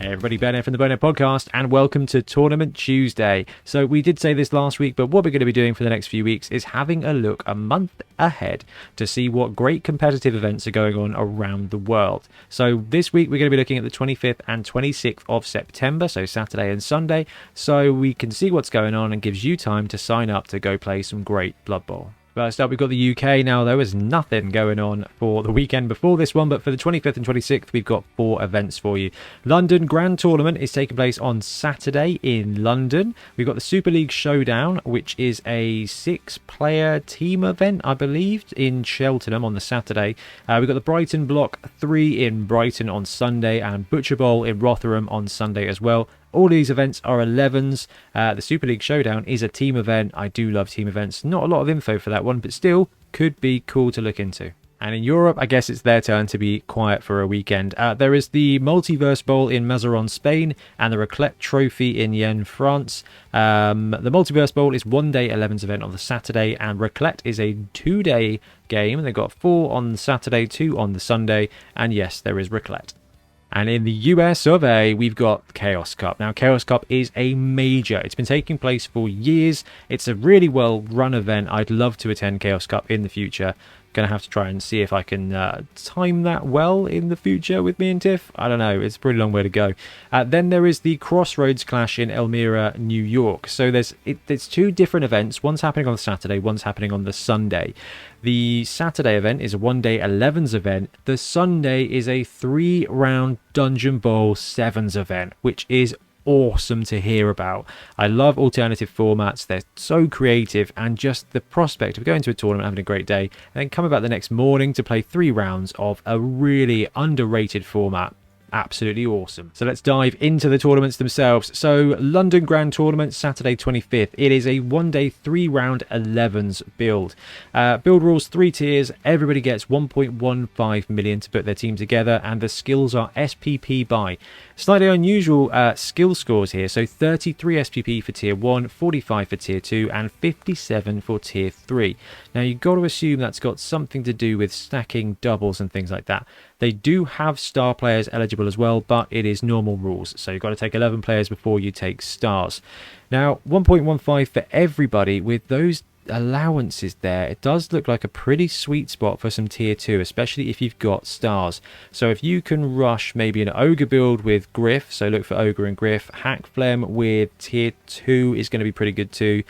Hey everybody, Bonehead from the Bonehead podcast, and welcome to Tournament Tuesday. So we did say this last week, but what we're going to be doing for the next few weeks is having a look a month ahead to see what great competitive events are going on around the world. So this week we're going to be looking at the 25th and 26th of September, so Saturday and Sunday, so we can see what's going on and gives you time to sign up to go play some great Blood Bowl. First up, we've got the UK. Now, there was nothing going on for the weekend before this one, but for the 25th and 26th, we've got 4 events for you. London Grand Tournament is taking place on Saturday in London. We've got the Super League Showdown, which is a 6-player team event, I believe, in Cheltenham on the Saturday. We've got the Brighton Block 3 in Brighton on Sunday, and Butcher Bowl in Rotherham on Sunday as well. All these events are 11s. The Super League Showdown is a team event. I do love team events. Not a lot of info for that one, but still could be cool to look into. And in Europe, I guess it's their turn to be quiet for a weekend. There is the Multiverse Bowl in Mazarin, Spain, and the Raclette Trophy in Yen, France. The Multiverse Bowl is one-day 11s event on the Saturday, and Raclette is a 2-day game. They've got 4 on the Saturday, 2 on the Sunday, and yes, there is Raclette. And in the US of A, we've got Chaos Cup. Now, Chaos Cup is a major. It's been taking place for years. It's a really well-run event. I'd love to attend Chaos Cup in the future. Going to have to try and see if I can time that well in the future with me and Tiff. I don't know. It's a pretty long way to go. Then there is the Crossroads Clash in Elmira, New York. So there's 2 different events. One's happening on the Saturday, one's happening on the Sunday. The Saturday event is a one-day 11s event. The Sunday is a 3-round Dungeon Bowl 7s event, which is awesome to hear about. I love alternative formats. They're so creative, and just the prospect of going to a tournament, having a great day, and then coming back the next morning to play 3 rounds of a really underrated format. Absolutely awesome. So let's dive into the tournaments themselves. So London Grand Tournament, Saturday 25th. It is a one-day 3-round 11s build. Build rules 3 tiers. Everybody gets 1.15 million to put their team together, and the skills are SPP by. Slightly unusual skill scores here. So 33 SPP for tier 1, 45 for tier 2, and 57 for tier 3. Now you've got to assume that's got something to do with stacking doubles and things like that. They do have star players eligible as well, but it is normal rules. So you've got to take 11 players before you take stars. Now, 1.15 for everybody. With those allowances there, it does look like a pretty sweet spot for some tier 2, especially if you've got stars. So if you can rush maybe an ogre build with Griff, so look for ogre and Griff. Hack Phlegm with tier 2 is going to be pretty good too.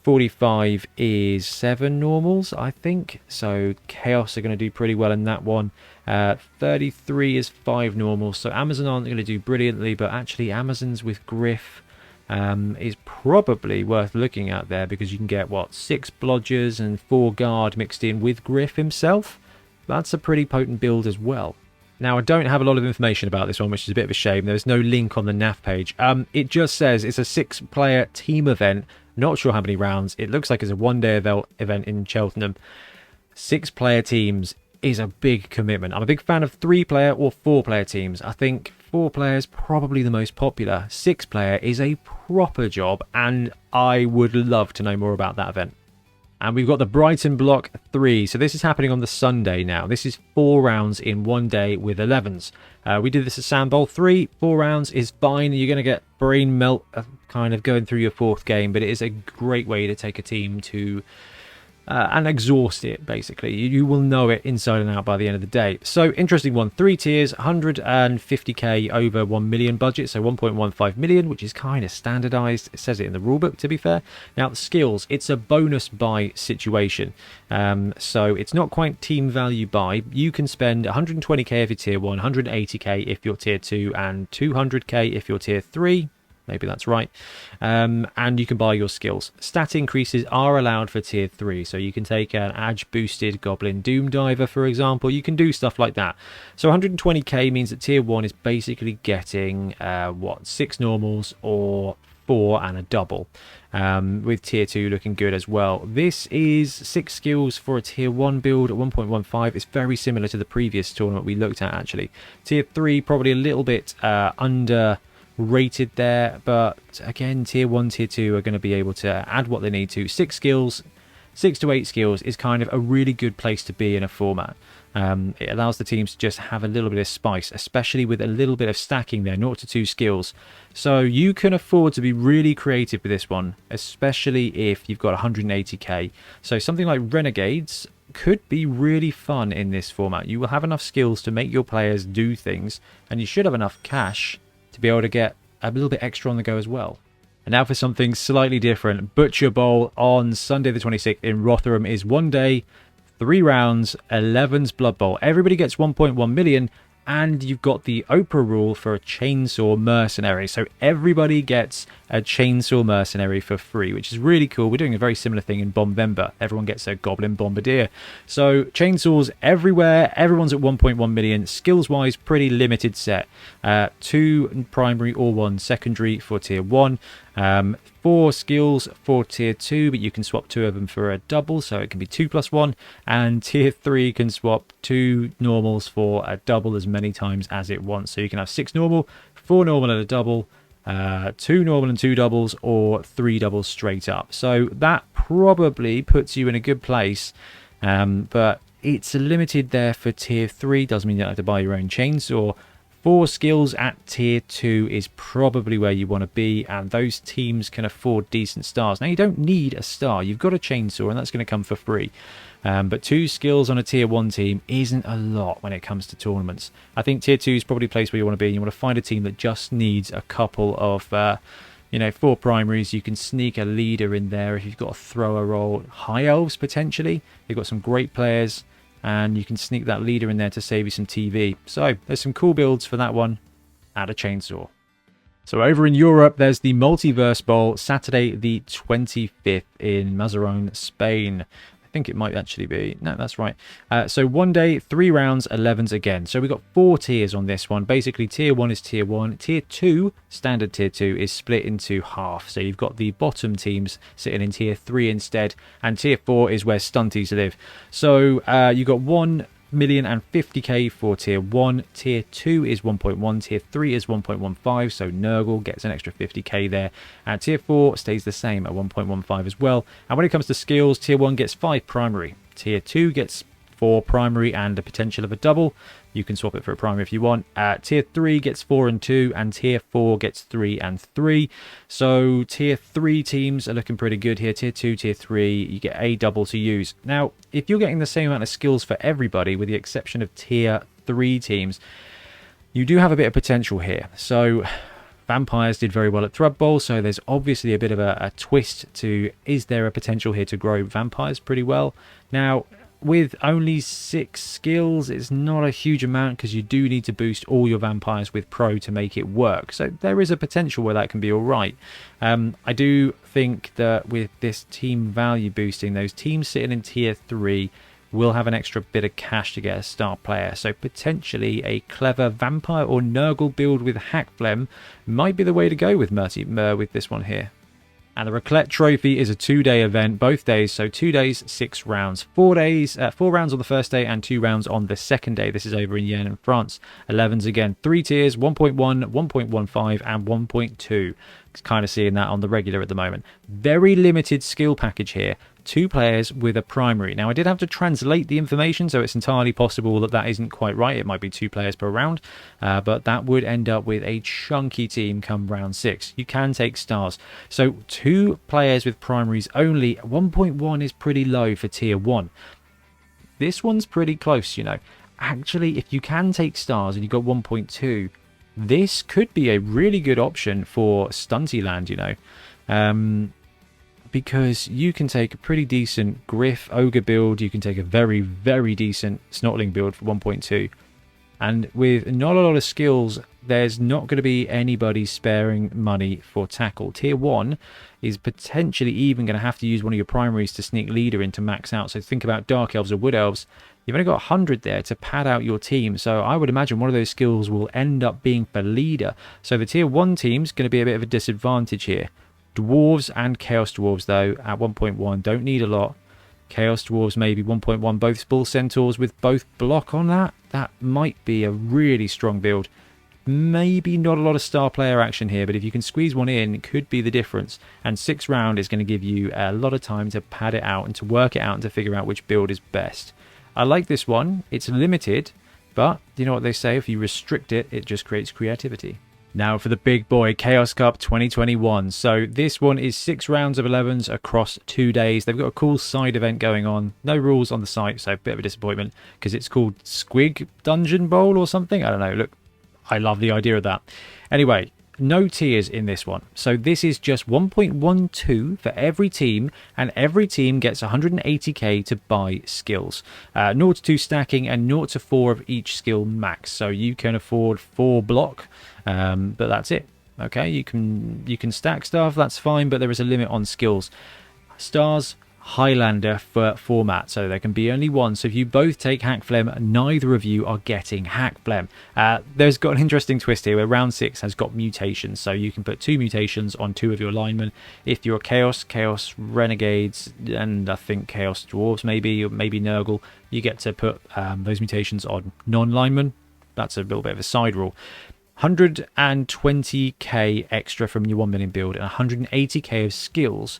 45 is 7 normals, I think, so Chaos are going to do pretty well in that one. 33 is 5 normals, so Amazon aren't going to do brilliantly, but actually Amazons with Griff is probably worth looking at there, because you can get, 6 Blodgers and 4 Guard mixed in with Griff himself. That's a pretty potent build as well. Now, I don't have a lot of information about this one, which is a bit of a shame. There's no link on the NAF page. It just says it's a 6-player team event. Not sure how many rounds. It looks like it's a one-day event in Cheltenham. 6-player teams is a big commitment. I'm a big fan of 3-player or 4-player teams. I think 4-player is probably the most popular. 6-player is a proper job, and I would love to know more about that event. And we've got the Brighton Block 3. So this is happening on the Sunday now. This is 4 rounds in one day with 11s. We did this at Sand Bowl 3. 4 rounds is fine. You're going to get brain melt kind of going through your 4th game, but it is a great way to take a team to and exhaust it, basically. You will know it inside and out by the end of the day. So, interesting one. 3 tiers, 150k over 1 million budget, so 1.15 million, which is kind of standardized. It says it in the rulebook, to be fair. Now, the skills, it's a bonus buy situation. So, it's not quite team value buy. You can spend 120k if you're tier 1, 180k if you're tier 2, and 200k if you're tier 3. Maybe that's right. And you can buy your skills. Stat increases are allowed for tier 3. So you can take an Edge boosted Goblin Doom Diver, for example. You can do stuff like that. So 120k means that tier 1 is basically getting 6 normals or 4 and a double. With tier 2 looking good as well. This is 6 skills for a tier 1 build at 1.15. It's very similar to the previous tournament we looked at, actually. Tier 3 probably a little bit under rated there, but again, tier 1, tier 2 are going to be able to add what they need to. 6 skills, 6 to 8 skills is kind of a really good place to be in a format. It allows the teams to just have a little bit of spice, especially with a little bit of stacking there, 0 to 2 skills. So you can afford to be really creative with this one, especially if you've got 180k. So something like Renegades could be really fun in this format. You will have enough skills to make your players do things, and you should have enough cash to be able to get a little bit extra on the go as well. And now for something slightly different. Butcher Bowl on Sunday the 26th in Rotherham is 1 day, 3 rounds, 11's Blood Bowl. Everybody gets 1.1 million, and you've got the Oprah rule for a chainsaw mercenary. So everybody gets a chainsaw mercenary for free, which is really cool. We're doing a very similar thing in Bombember. Everyone gets a goblin bombardier. So chainsaws everywhere. Everyone's at 1.1 million. Skills-wise, pretty limited set. 2 primary or 1 secondary for tier 1. 4 skills for tier 2, but you can swap 2 of them for a double, so it can be 2+1. And tier 3 can swap 2 normals for a double as many times as it wants. So you can have 6 normal, 4 normal and a double, 2 normal and 2 doubles, or 3 doubles straight up. So that probably puts you in a good place, but it's limited there for tier 3. Doesn't mean you don't have to buy your own chainsaw. 4 skills at tier 2 is probably where you want to be, and those teams can afford decent stars. Now, you don't need a star. You've got a chainsaw, and that's going to come for free. But 2 skills on a tier 1 team isn't a lot when it comes to tournaments. I think tier 2 is probably a place where you want to be. You want to find a team that just needs a couple of 4 primaries. You can sneak a leader in there if you've got a thrower role. High elves, potentially. They've got some great players, and you can sneak that leader in there to save you some TV. So there's some cool builds for that one. Add a chainsaw. So over in Europe, there's the Multiverse Bowl, Saturday the 25th in Mazarón, Spain. I think it might actually be. No, that's right. So 1 day, 3 rounds, 11s again. So we've got 4 tiers on this one. Basically, tier 1 is tier 1. Tier 2, standard tier 2, is split into half. So you've got the bottom teams sitting in tier 3 instead. And tier 4 is where stunties live. So you've got 1,050,000 for tier 1. Tier 2 is 1.1. Tier 3 is 1.15. So Nurgle gets an extra 50k there. And tier 4 stays the same at 1.15 as well. And when it comes to skills, tier 1 gets 5 primary. Tier 2 gets 4 primary and the potential of a double. You can swap it for a primary if you want. Tier 3 gets 4 and 2, and tier 4 gets 3 and 3. So tier 3 teams are looking pretty good here. Tier 2, tier 3, you get a double to use. Now, if you're getting the same amount of skills for everybody, with the exception of tier 3 teams, you do have a bit of potential here. So Vampires did very well at Thrub Bowl, so there's obviously a bit of a twist to, is there a potential here to grow Vampires pretty well? Now, with only 6 skills, it's not a huge amount because you do need to boost all your Vampires with Pro to make it work. So there is a potential where that can be alright. I do think that with this team value boosting, those teams sitting in tier 3 will have an extra bit of cash to get a star player. So potentially a clever Vampire or Nurgle build with Hackflem might be the way to go with with this one here. And the Raclette Trophy is a 2-day event, both days. So 2 days, 6 rounds. 4 days, 4 rounds on the first day and 2 rounds on the second day. This is over in Yen in France. 11s again. 3 tiers, 1.1, 1.15 and 1.2. Kind of seeing that on the regular at the moment. Very limited skill package here. 2 players with a primary. Now, I did have to translate the information, so it's entirely possible that that isn't quite right. It might be 2 players per round, but that would end up with a chunky team come round 6. You can take stars. So 2 players with primaries only. 1.1 is pretty low for tier 1. This one's pretty close, you know. Actually, if you can take stars and you've got 1.2, this could be a really good option for Stunty Land, you know. Because you can take a pretty decent Griff Ogre build, you can take a very, very decent Snotling build for 1.2. And with not a lot of skills, there's not going to be anybody sparing money for tackle. Tier 1 is potentially even going to have to use one of your primaries to sneak leader in to max out. So think about Dark Elves or Wood Elves. You've only got 100 there to pad out your team. So I would imagine one of those skills will end up being for leader. So the Tier 1 team's going to be a bit of a disadvantage here. Dwarves and Chaos Dwarves, though, at 1.1, don't need a lot. Chaos Dwarves maybe 1.1, both Bull Centaurs with both block on that. That might be a really strong build. Maybe not a lot of star player action here, but if you can squeeze one in, it could be the difference. And 6 round is going to give you a lot of time to pad it out and to work it out and to figure out which build is best. I like this one. It's limited, but you know what they say, if you restrict it, it just creates creativity. Now for the big boy, Chaos Cup 2021. So this one is 6 rounds of 11s across 2 days. They've got a cool side event going on. No rules on the site, so a bit of a disappointment because it's called Squig Dungeon Bowl or something. I don't know. Look, I love the idea of that. Anyway, no tiers in this one. So this is just 1.12 for every team, and every team gets 180k to buy skills. 0 to 2 stacking and 0 to 4 of each skill max. So you can afford 4 block, but that's it. Okay, you can stack stuff, that's fine, but there is a limit on skills. Stars, Highlander for format, so there can be only one. So if you both take Hack Phlegm, neither of you are getting Hack Phlegm. There's got an interesting twist here where round 6 has got mutations, so you can put 2 mutations on 2 of your linemen. If you're Chaos Renegades, and I think Chaos Dwarves maybe, or maybe Nurgle, you get to put those mutations on non-linemen. That's a little bit of a side rule. 120k extra from your 1 million build and 180k of skills.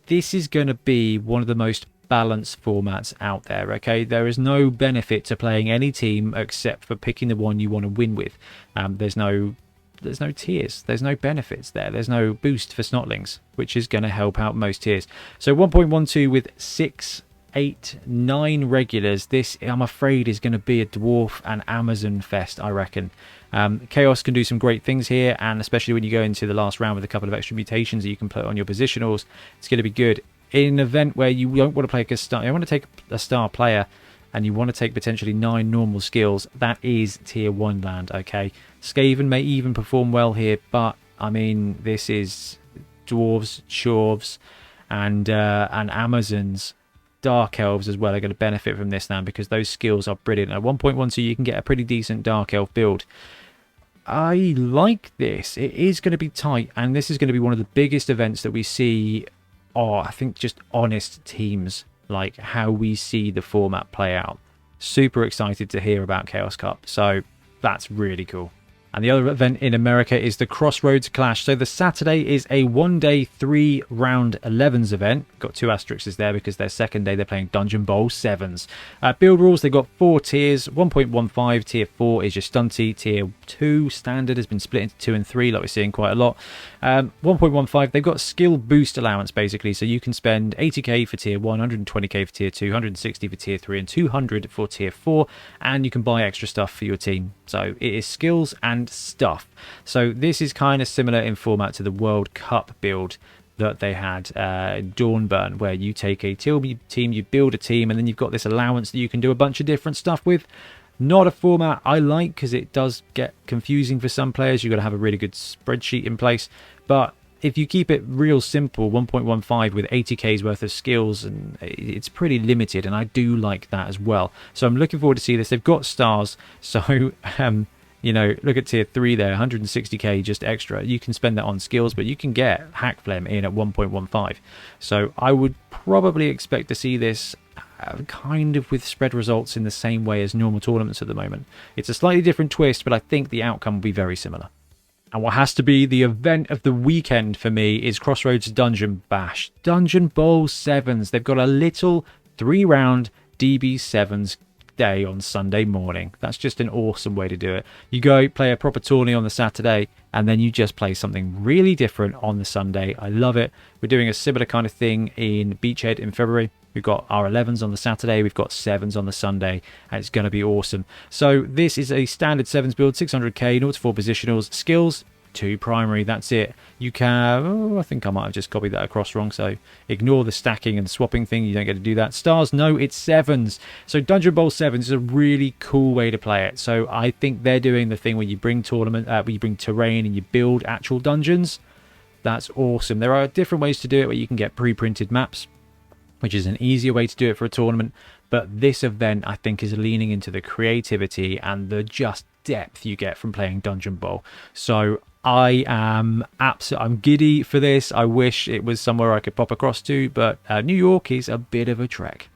This is going to be one of the most balanced formats out there, okay? There is no benefit to playing any team except for picking the one you want to win with. There's no tiers. There's no benefits there. There's no boost for Snotlings, which is going to help out most tiers. So 1.12 with 6, 8, 9 regulars. This, I'm afraid, is going to be a Dwarf and Amazon fest, I reckon. Chaos can do some great things here, and especially when you go into the last round with a couple of extra mutations that you can put on your positionals, it's going to be good. In an event where you don't want to play a star, you want to take a star player and you want to take potentially 9 normal skills, that is tier 1 land, okay? Skaven may even perform well here, but I mean, this is Dwarves, Chorves, and Amazons. Dark Elves as well are going to benefit from this now because those skills are brilliant. At 1.1 so you can get a pretty decent Dark Elf build. I like this. It is going to be tight, and this is going to be one of the biggest events that we see. I think just honest teams, like how we see the format play out. Super excited to hear about Chaos Cup, so that's really cool. And the other event in America is the Crossroads Clash. So the Saturday is a 1-day 3 round 11s event. Got 2 asterisks there because their second day they're playing Dungeon Bowl 7s. Build rules, they've got 4 tiers. 1.15 tier 4 is your stunty. Tier 2 standard has been split into 2 and 3 like we're seeing quite a lot. 1.15 they've got skill boost allowance basically. So you can spend 80k for tier 1, 120k for tier 2, 160 for tier 3 and 200 for tier 4. And you can buy extra stuff for your team. So it is skills and stuff. So this is kind of similar in format to the World Cup build that they had Dawnburn, where you take a team, you build a team, and then you've got this allowance that you can do a bunch of different stuff with. Not a format I like because it does get confusing for some players. You've got to have a really good spreadsheet in place, but if you keep it real simple, 1.15 with 80k's worth of skills, and it's pretty limited, and I do like that as well. So I'm looking forward to see this. They've got stars, so you know, look at tier 3 there, 160k just extra. You can spend that on skills, but you can get Hack Phlegm in at 1.15. So I would probably expect to see this kind of with spread results in the same way as normal tournaments at the moment. It's a slightly different twist, but I think the outcome will be very similar. And what has to be the event of the weekend for me is Crossroads Dungeon Bash. Dungeon Bowl 7s. They've got a little 3-round DB7s day on Sunday morning. That's just an awesome way to do it. You go play a proper tourney on the Saturday, and then you just play something really different on the Sunday. I love it. We're doing a similar kind of thing in Beachhead in February. We've got our 11s on the Saturday, we've got 7s on the Sunday, and it's going to be awesome. So this is a standard 7s build, 600k, 0 to 4 positionals, skills 2 primary, that's it. You can, I think I might have just copied that across wrong, so ignore the stacking and swapping thing, you don't get to do that. Stars, no, it's 7s. So Dungeon Bowl 7s is a really cool way to play it. So I think they're doing the thing where you bring where you bring terrain and you build actual dungeons. That's awesome. There are different ways to do it where you can get pre-printed maps, which is an easier way to do it for a tournament. But this event, I think, is leaning into the creativity and the just depth you get from playing Dungeon Bowl. So I'm giddy for this. I wish it was somewhere I could pop across to, but New York is a bit of a trek.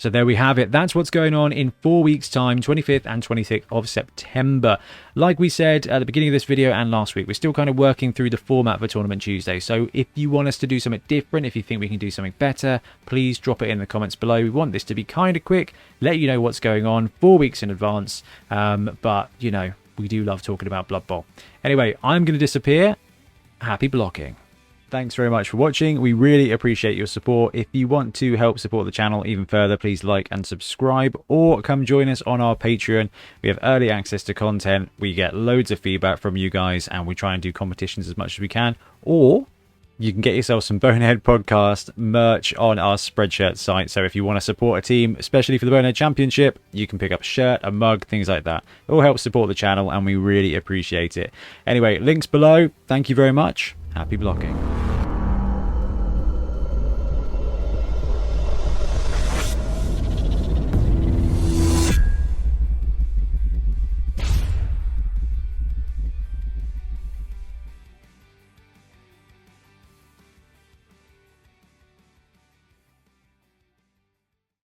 So there we have it. That's what's going on in 4 weeks' time, 25th and 26th of September. Like we said at the beginning of this video and last week, we're still kind of working through the format for Tournament Tuesday. So if you want us to do something different, if you think we can do something better, please drop it in the comments below. We want this to be kind of quick, let you know what's going on 4 weeks in advance. But, you know, we do love talking about Blood Bowl. Anyway, I'm going to disappear. Happy blocking. Thanks very much for watching. We really appreciate your support. If you want to help support the channel even further, please like and subscribe, or come join us on our Patreon. We have early access to content. We get loads of feedback from you guys, and we try and do competitions as much as we can. Or you can get yourself some Bonehead podcast merch on our Spreadshirt site. So if you want to support a team, especially for the Bonehead Championship, you can pick up a shirt, a mug, things like that. It all helps support the channel, and we really appreciate it. Anyway, links below. Thank you very much. Happy blocking.